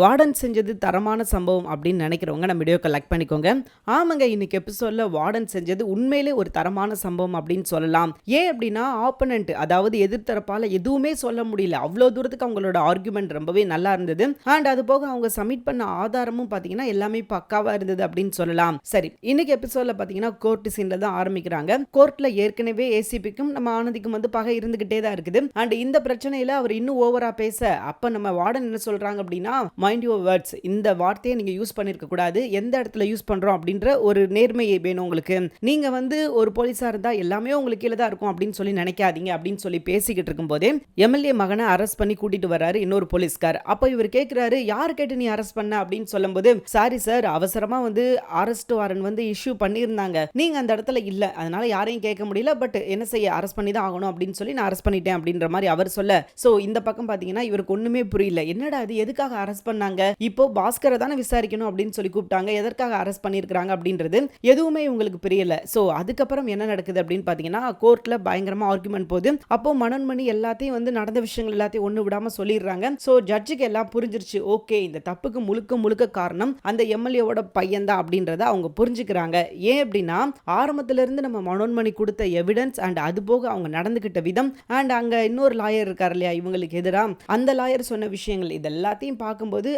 Warden செஞ்சது தரமான சம்பவம் அப்படின்னு நினைக்கிறவங்க நம்ம வீடியோ கலெக்ட் பண்ணிக்கோங்க. ஆமாங்க, இன்னைக்கு எபிசோட்ல வார்டன் செஞ்சது உண்மையிலே ஒரு தரமான சம்பவம் அப்படின்னு சொல்லலாம். ஏன் அப்படின்னா ஆப்பனண்ட், அதாவது எதிர்த்தரப்பால எதுவுமே சொல்ல முடியல. அவ்வளோ தூரத்துக்கு அவங்களோட ஆர்குமெண்ட் ரொம்பவே நல்லா இருந்தது. அண்ட் அது போக அவங்க சப்மிட் பண்ண ஆதாரமும் பார்த்தீங்கன்னா எல்லாமே பக்காவா இருந்தது அப்படின்னு சொல்லலாம். சரி, இன்னைக்கு எபிசோட்ல பார்த்தீங்கன்னா கோர்ட் சீன்ல தான் ஆரம்பிக்கிறாங்க. கோர்ட்ல ஏற்கனவே ஏசிபிக்கும் நம்ம ஆனந்திக்கும் வந்து பகை இருந்துகிட்டே தான் இருக்குது. அண்ட் இந்த பிரச்சனையில அவர் இன்னும் ஓவரா பேச அப்ப நம்ம வார்டன் என்ன சொல்றாங்க அப்படின்னா, மைண்ட் யுவர் வேர்ட்ஸ், இந்த வார்த்தையை நீங்க யூஸ் பண்ணிருக்க கூடாது, எந்த இடத்துல யூஸ் பண்றோம் அப்படின்ற ஒரு நேர்மையை வேணும் உங்களுக்கு. நீங்க வந்து ஒரு போலீஸா இருந்தா எல்லாமே உங்களுக்கு கீழே தான் இருக்கும் அப்படின்னு சொல்லி நினைக்காதீங்க அப்படின்னு சொல்லி பேசிக்கிட்டு இருக்கும் போதே எம்எல்ஏ மகனை அரெஸ்ட் பண்ணி கூட்டிட்டு வராரு இன்னொரு போலீஸ்கார். அப்ப இவர் கேட்கிறாரு, யார் கேட்டு நீ அரெஸ்ட் பண்ண அப்படின்னு சொல்லும்போது, சாரி சார், அவசரமா வந்து அரெஸ்ட் வாரண்ட் வந்து இஷ்யூ பண்ணியிருந்தாங்க, நீங்க அந்த இடத்துல இல்ல, அதனால யாரையும் கேட்க முடியல, பட் என்ன செய்ய, அரெஸ்ட் பண்ணி தான் ஆகணும் அப்படின்னு சொல்லி நான் அரெஸ்ட் பண்ணிட்டேன் அப்படின்ற மாதிரி அவர் சொல்ல, சோ இந்த பக்கம் பாத்தீங்கன்னா இவருக்கு ஒண்ணுமே புரியல. என்னடா இது, எதுக்காக அரெஸ்ட் பண்ணாங்க, இப்போ பாஸ்கரை தானே விசாரிக்கணும் அப்படின்னு சொல்லி கூப்பிட்டாங்க, எதற்காக அரெஸ்ட் பண்ணியிருக்காங்க அப்படின்றது எதுவுமே உங்களுக்கு புரியல. சோ அதுக்கப்புறம் என்ன நடக்குது அப்படின்னு பாத்தீங்கன்னா கோர்ட்ல பயங்கரமா ஆர்குமெண்ட் போகுது. அப்போ மனோன்மணி எல்லாத்தையும் வந்து நடந்த விஷயங்கள் எல்லாத்தையும் ஒண்ணு விடாம சொல்லிடுறாங்க. சோ ஜட்ஜுக்கு எல்லாம் புரிஞ்சிருச்சு, ஓகே இந்த தப்புக்கு முழுக்க முழுக்க காரணம் அந்த எம்எல்ஏவோட பையன் தான் அப்படின்றத அவங்க புரிஞ்சுக்கிறாங்க. ஏன் அப்படின்னா ஆரம்பத்துல இருந்து நம்ம மனோன்மணி கொடுத்த எவிடன்ஸ் அண்ட் அது போக அவங்க நடந்துகிட்ட விதம் அண்ட் அங்க இன்னொரு லாயர் இருக்கார் இல்லையா இவங்களுக்கு எதிராக, அந்த லாயர் சொன்ன விஷயங்கள் இது எல்லாத்தையும் பார்க்கும்போது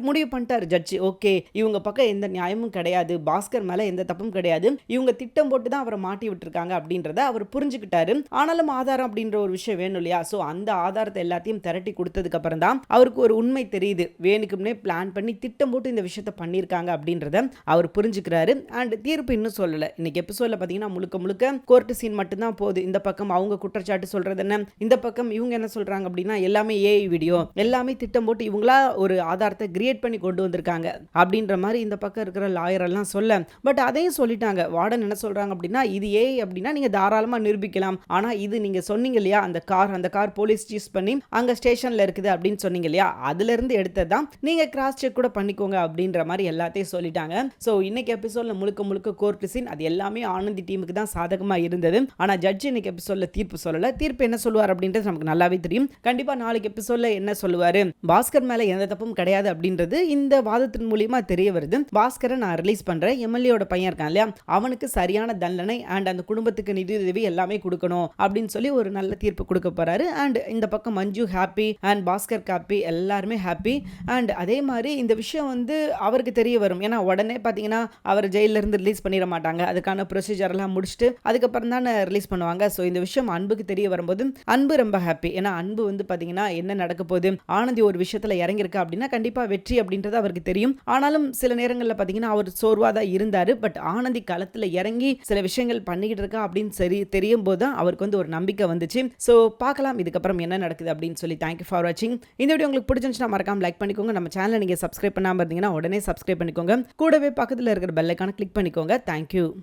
முடிவு பண்ணிட்டாரு ஜட்ஜி, ஓகே இவங்க பக்கம் எந்த நியாயமும் கிடையாது, பாஸ்கர் மேல எந்த தப்பும் கிடையாது, இவங்க திட்டம் போட்டு தான் அவரை மாட்டி விட்டுருக்காங்க அப்படின்றத அவர் புரிஞ்சுக்கிட்டாரு. ஆனாலும் ஆதாரம் அப்படின்ற ஒரு விஷயம் வேணும் இல்லையா, சோ அந்த ஆதாரத்தை எல்லாத்தையும் திரட்டி கொடுத்ததுக்கு அப்புறம் தான் அவருக்கு ஒரு உண்மை தெரியுது, வேணுக்கும்னே பிளான் பண்ணி திட்டம் போட்டு இந்த விஷயத்தை பண்ணியிருக்காங்க அப்படின்றத அவர் புரிஞ்சுக்கிறாரு. அண்ட் தீர்ப்பு இன்னும் சொல்லல. இன்னைக்கு எபிசோட்ல பாத்தீங்கன்னா முழுக்க முழுக்க கோர்ட் சீன் மட்டும் தான் போகுது. இந்த பக்கம் அவங்க குற்றச்சாட்டு சொல்றது என்ன, இந்த பக்கம் இவங்க என்ன சொல்றாங்க அப்படின்னா எல்லாமே ஏஐ வீடியோ, எல்லாமே திட்டம் போட்டு இவங்களா ஒரு ஆதாரத்தை கிரியேட் பண்ணி கொண்டு வந்திருக்காங்க அப்படின்ற மாதிரி இந்த பக்கம் இருக்கிற லாயர் எல்லாம் சொல்ல, பட் அதையும் சொல்லிட்டாங்க. வார்டன் என்ன சொல்றாங்க அப்படின்னா, இது ஏஐ அப்படின்னா நீங்க தாராளமா நிரூபிக்கலாம், ஆனா இது நீங்க சொன்னீங்க இல்லையா அந்த கார் போலீஸ் சீஸ் பண்ணி அங்க ஸ்டேஷன்ல இருக்குது அப்படின்னு சொன்னீங்க இல்லையா, அதுல இருந்து எடுத்ததான், நீங்க கிராஸ் செக் கூட பண்ணிக்கோங்க அப்படின்ற மாதிரி எல்லாத்தையும் சொல்லிட்டாங்க. சோ இன்னைக்கு எபிசோட்ல முழுக்க முழுக்க கோர்ட் சீன், அது எல்லாமே ஆனந்தி டீமுக்கு தான் சாதகமா இருந்தது. ஆனா ஜட்ஜ் இன்னைக்கு எபிசோட்ல தீர்ப்பு சொல்லல. தீர்ப்பு என்ன சொல்லுவார் அப்படின்றது நமக்கு நல்லாவே தெரியும். கண்டிப்பா நாளைக்கு எபிசோட்ல என்ன சொல்லுவாரு, பாஸ்கர் மேல எந்த தப்பும் கிடையாது அப்படின்றது இந்த வாதத்தின் மூலமா தெரிய வருது. பாஸ்கரை நான் ரிலீஸ் பண்றேன், எம்எல்ஏவோட பையன் இருக்கான் இல்லையா, அவனுக்கு சரியான தண்டனை அண்ட் அந்த குடும்பத்துக்கு நிதி உதவி எல்லாமே கொடுக்கணும் அப்படின்னு சொல்லி ஒரு நல்ல தீர்ப்பு கொடுக்க போறாரு. அண்ட் இந்த பக்கம் மஞ்சு ஹாப்பி அண்ட் பாஸ்கர் ஹாப்பி, எல்லாருமே ஹாப்பி. அண்ட் அதே மாதிரி இந்த விஷயம் வந்து அவருக்கு தெரிய வரும். ஏன்னா உடனே பாத்தீங்கன்னா அவர் ஜெயில இருந்து ரிலீஸ் பண்ணிட மாட்டாங்க, அதுக்கான ப்ரொசீஜர் எல்லாம் முடிச்சுட்டு அதுக்கப்புறம் தான் ரிலீஸ் பண்ணுவாங்க. ஸோ இந்த விஷயம் அன்புக்கு தெரிய வரும்போது அன்பு ரொம்ப ஹாப்பி. ஏன்னா அன்பு வந்து பாத்தீங்கன்னா என்ன நடக்க போகுது, ஆனந்தி ஒரு விஷயத்துல இறங்கியிருக்கா அப்படின்னா கண்டிப்பா வெற்றி அப்படின்றது அவருக்கு தெரியும். ஆனாலும் சில நேரங்களில் பாத்தீங்கன்னா அவர் சோர்வா தான் இருந்தாரு. பட் ஆனந்தி களத்துல இறங்கி சில விஷயங்கள் பண்ணிக்கிட்டு இருக்கா அப்படின்னு சரி தெரியும் போது தான் அவருக்கு வந்து ஒரு நம்பிக்கை வந்துச்சு. ஸோ பார்க்கலாம் இதுக்கப்புறம் என்ன நடக்குது அப்படின்னு சொல்லி. தேங்க்யூ ஃபார் வாட்சிங். இந்த வீடியோ உங்களுக்கு பிடிச்சிருந்துச்சுன்னா மறக்காம லைக் பண்ணிக்கோங்க. நம்ம சேனலை நீங்க சப்ஸ்கிரைப் பண்ணாம இருந்தீங்கன்னா உடனே சப்ஸ்கிரைப் பண்ணிக்கோங்க. கூடவே பக்கத்தில் இருக்கிற பெல் ஐகானை கிளிக் பண்ணிக்கோங்க. தேங்க்யூ.